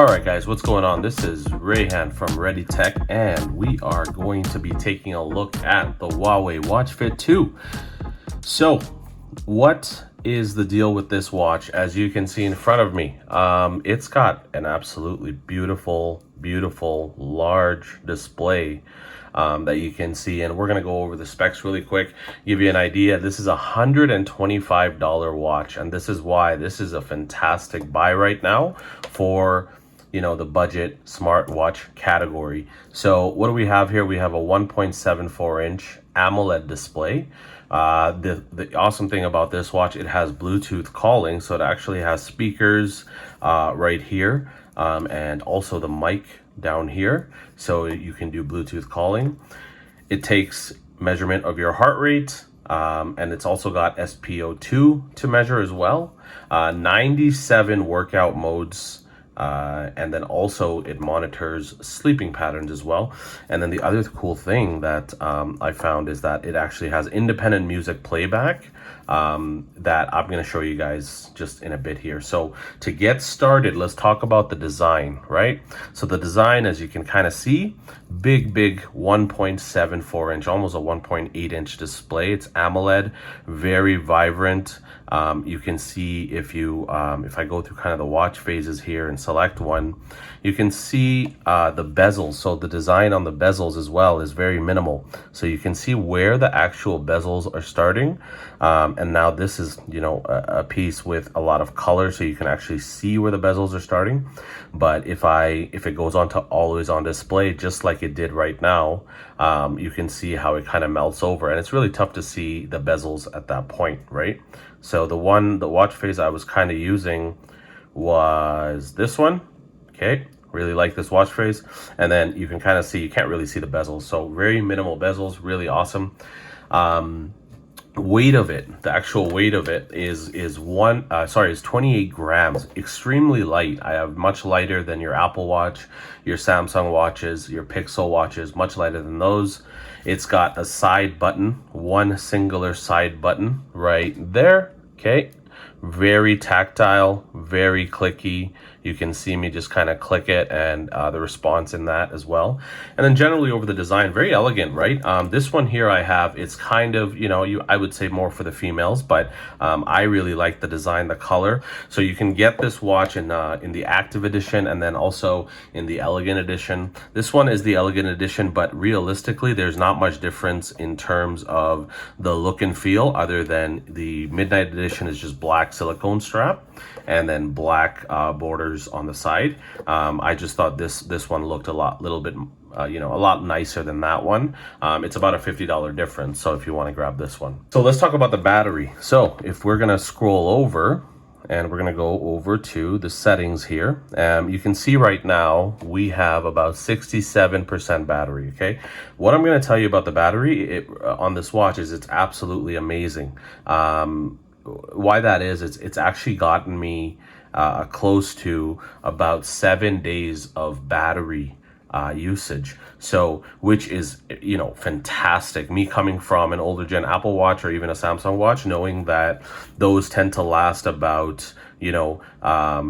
Alright guys, what's going on? This is Rayhan from Ready Tech, and we are going to be taking a look at the Huawei Watch Fit 2. So, what is the deal with this watch? As you can see in front of me, it's got an absolutely beautiful, large display that you can see, and we're going to go over the specs really quick, give you an idea. This is a $125 watch, and this is why this is a fantastic buy right now for the budget smartwatch category. So what do we have here? We have a 1.74 inch AMOLED display. The awesome thing about this watch, it has Bluetooth calling, so it actually has speakers right here, and also the mic down here, so you can do Bluetooth calling. It takes measurement of your heart rate, and it's also got SpO2 to measure as well. 97 workout modes. And then also it monitors sleeping patterns as well. And then the other cool thing that I found is that it actually has independent music playback that I'm going to show you guys just in a bit here. So to get started, let's talk about the design, right? So the design, as you can kind of see, big 1.74 inch, almost a 1.8 inch display. It's AMOLED, very vibrant. You can see if I go through kind of the watch phases here and select one, you can see the bezels. So the design on the bezels as well is very minimal. So you can see where the actual bezels are starting. And now this is, a piece with a lot of color, so you can actually see where the bezels are starting. But if it goes on to always on display, just like it did right now, you can see how it kind of melts over, and it's really tough to see the bezels at that point, right? So the watch face I was kind of using was this one. Okay, really like this watch face. And then you can kind of see, you can't really see the bezels, so very minimal bezels, really awesome. Weight of it, the actual weight of it is 28 grams, extremely light. I have much lighter than your Apple Watch, your Samsung watches, your Pixel watches, much lighter than those. It's got a side button, one singular side button right there. Okay, very tactile, very clicky. You can see me just kind of click it, and the response in that as well. And then generally over the design, very elegant, right? This one here I have, it's kind of, I would say more for the females, but I really like the design, the color. So you can get this watch in the Active Edition, and then also in the Elegant Edition. This one is the Elegant Edition, but realistically, there's not much difference in terms of the look and feel, other than the Midnight Edition is just black silicone strap, and then black borders on the side. I just thought this one looked a lot nicer than that one. It's about a $50 difference, so if you want to grab this one. So let's talk about the battery. So if we're gonna scroll over, and we're gonna go over to the settings here, you can see right now we have about 67% battery. Okay, what I'm gonna tell you about the battery on this watch is it's absolutely amazing. Why that is, it's actually gotten me close to about 7 days of battery usage, so which is fantastic. Me coming from an older gen Apple Watch or even a Samsung watch, knowing that those tend to last about I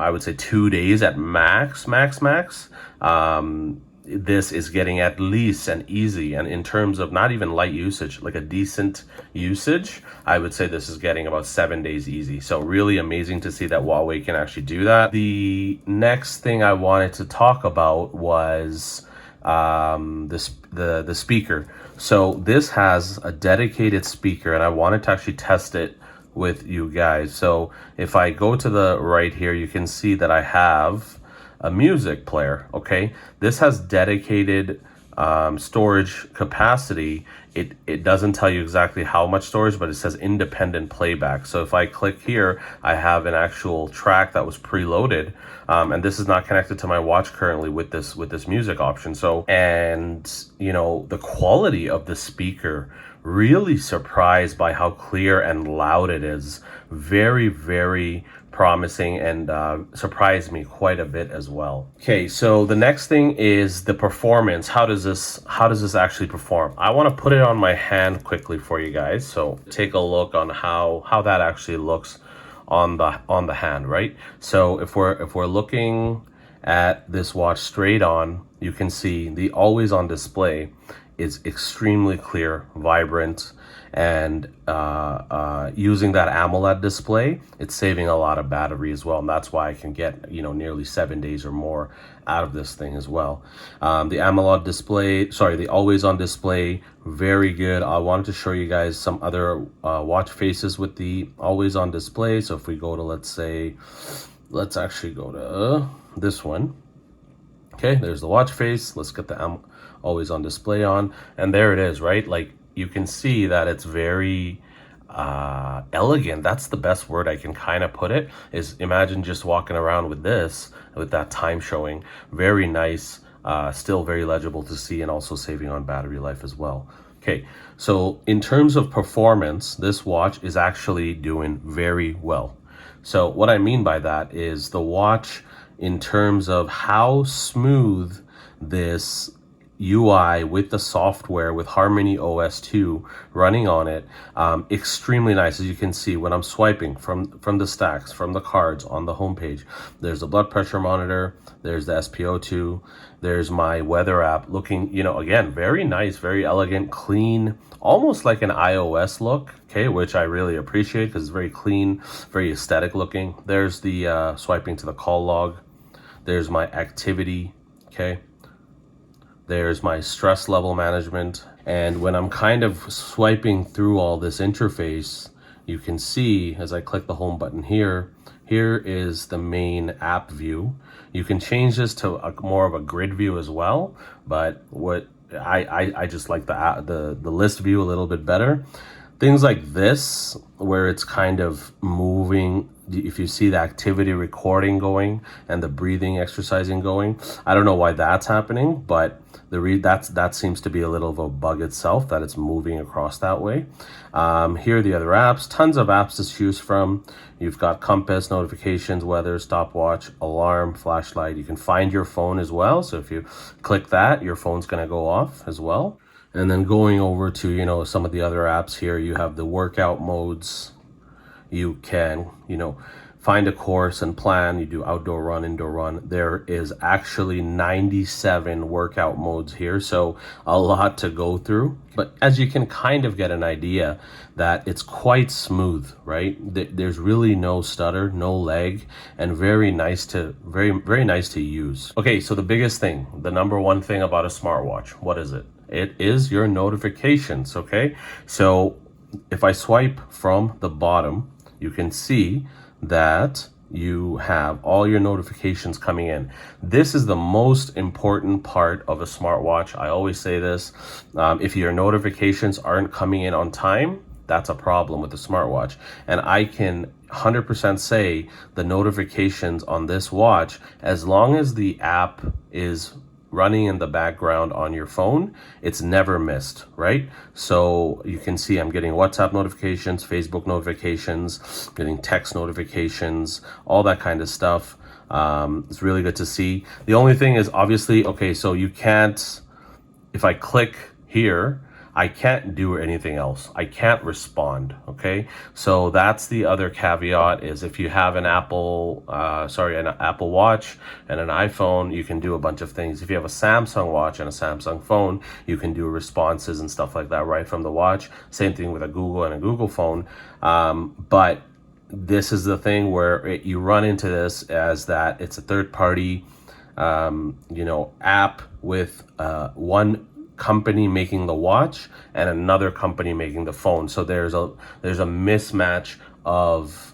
would say 2 days at max. This is getting at least an easy, and in terms of not even light usage, like a decent usage, I would say this is getting about 7 days easy. So really amazing to see that Huawei can actually do that. The next thing I wanted to talk about was the speaker. So this has a dedicated speaker, and I wanted to actually test it with you guys. So if I go to the right here, you can see that I have a music player. Okay, this has dedicated storage capacity. It doesn't tell you exactly how much storage, but it says independent playback. So if I click here, I have an actual track that was preloaded, and this is not connected to my watch currently with this music option. So, and the quality of the speaker, really surprised by how clear and loud it is. Very promising, and surprised me quite a bit as well. Okay, so the next thing is the performance. How does this actually perform? I want to put it on my hand quickly for you guys. So take a look on how that actually looks on the hand, right? So if we're looking at this watch straight on, you can see the always on display is extremely clear, vibrant, and using that AMOLED display, it's saving a lot of battery as well, and that's why I can get nearly 7 days or more out of this thing as well. The AMOLED display, sorry, the always on display, very good. I wanted to show you guys some other watch faces with the always on display. So if we go to, let's actually go to this one. Okay, there's the watch face. Let's get the always on display on, and there it is, right? Like, you can see that it's very elegant. That's the best word I can kind of put it, is imagine just walking around with this, with that time showing. Very nice, still very legible to see, and also saving on battery life as well. Okay, so in terms of performance, this watch is actually doing very well. So what I mean by that is the watch, in terms of how smooth this UI with the software, with Harmony OS 2 running on it, extremely nice. As you can see, when I'm swiping from the stacks, from the cards on the homepage, there's the blood pressure monitor, there's the SpO2, there's my weather app, looking, again, very nice, very elegant, clean, almost like an iOS look, okay, which I really appreciate because it's very clean, very aesthetic looking. There's the swiping to the call log. There's my activity, okay. There's my stress level management. And when I'm kind of swiping through all this interface, you can see as I click the home button here is the main app view. You can change this to more of a grid view as well, but what I just like the list view a little bit better. Things like this, where it's kind of moving, if you see the activity recording going and the breathing exercising going, I don't know why that's happening, but that seems to be a little of a bug itself, that it's moving across that way. Here are the other apps, tons of apps to choose from. You've got compass, notifications, weather, stopwatch, alarm, flashlight. You can find your phone as well. So if you click that, your phone's going to go off as well. And then going over to, some of the other apps here, you have the workout modes. You can, find a course and plan. You do outdoor run, indoor run. There is actually 97 workout modes here, so a lot to go through. But as you can kind of get an idea that it's quite smooth, right? There's really no stutter, no lag, and very nice to use. Okay, so the biggest thing, the number one thing about a smartwatch, what is it? It is your notifications, okay? So if I swipe from the bottom, you can see that you have all your notifications coming in. This is the most important part of a smartwatch. I always say this. If your notifications aren't coming in on time, that's a problem with the smartwatch. And I can 100% say the notifications on this watch, as long as the app is running in the background on your phone, it's never missed, right? So you can see I'm getting WhatsApp notifications, Facebook notifications, getting text notifications, all that kind of stuff. It's really good to see. The only thing is, obviously, okay, so you can't, if I click here, I can't do anything else. I can't respond, okay? So that's the other caveat, is if you have an Apple Watch and an iPhone, you can do a bunch of things. If you have a Samsung watch and a Samsung phone, you can do responses and stuff like that right from the watch. Same thing with a Google and a Google phone. But this is the thing where you run into this as that it's a third-party, app with one company making the watch and another company making the phone. So there's a mismatch of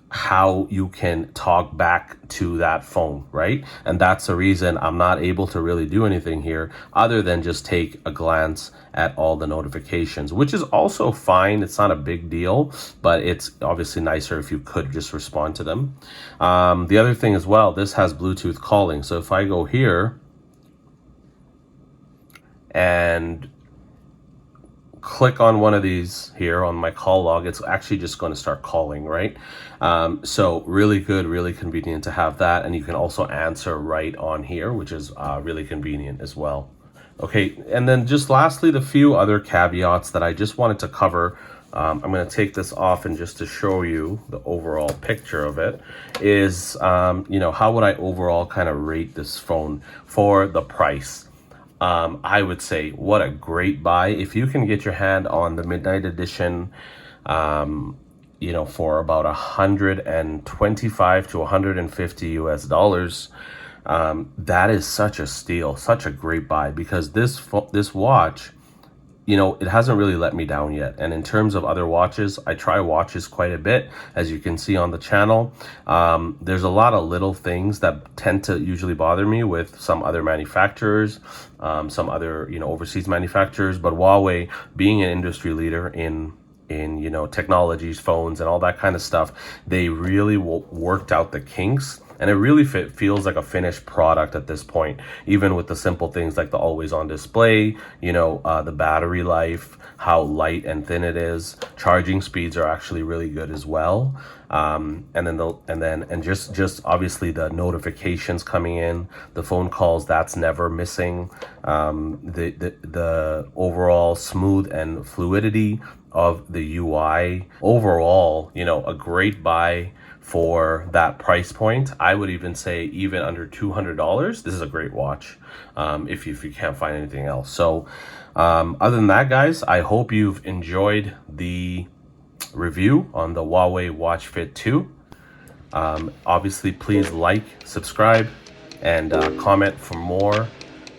how you can talk back to that phone, right? And that's the reason I'm not able to really do anything here other than just take a glance at all the notifications, which is also fine. It's not a big deal, but it's obviously nicer if you could just respond to them. The other thing as well, this has Bluetooth calling. So if I go here and click on one of these here on my call log, it's actually just going to start calling, right? So really good, really convenient to have that. And you can also answer right on here, which is really convenient as well. Okay, and then just lastly, the few other caveats that I just wanted to cover I'm going to take this off, and just to show you the overall picture of it is, how would I overall kind of rate this phone for the price? I would say what a great buy. If you can get your hand on the Midnight Edition, for about 125 to 150 US dollars, that is such a steal, such a great buy, because this watch, it hasn't really let me down yet. And in terms of other watches, I try watches quite a bit, as you can see on the channel. There's a lot of little things that tend to usually bother me with some other manufacturers, some other, overseas manufacturers. But Huawei, being an industry leader in technologies, phones, and all that kind of stuff, they really worked out the kinks. And it really feels like a finished product at this point, even with the simple things like the always on display, the battery life, how light and thin it is. Charging speeds are actually really good as well. And just obviously the notifications coming in, the phone calls, that's never missing. The overall smooth and fluidity of the UI. Overall, a great buy for that price point. I would even say even under $200, this is a great watch, if you can't find anything else. So other than that, guys, I hope you've enjoyed the review on the Huawei Watch Fit 2. Obviously, please like, subscribe, and comment for more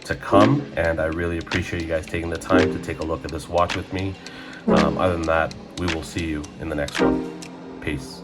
to come. And I really appreciate you guys taking the time to take a look at this watch with me. Other than that, we will see you in the next one. Peace.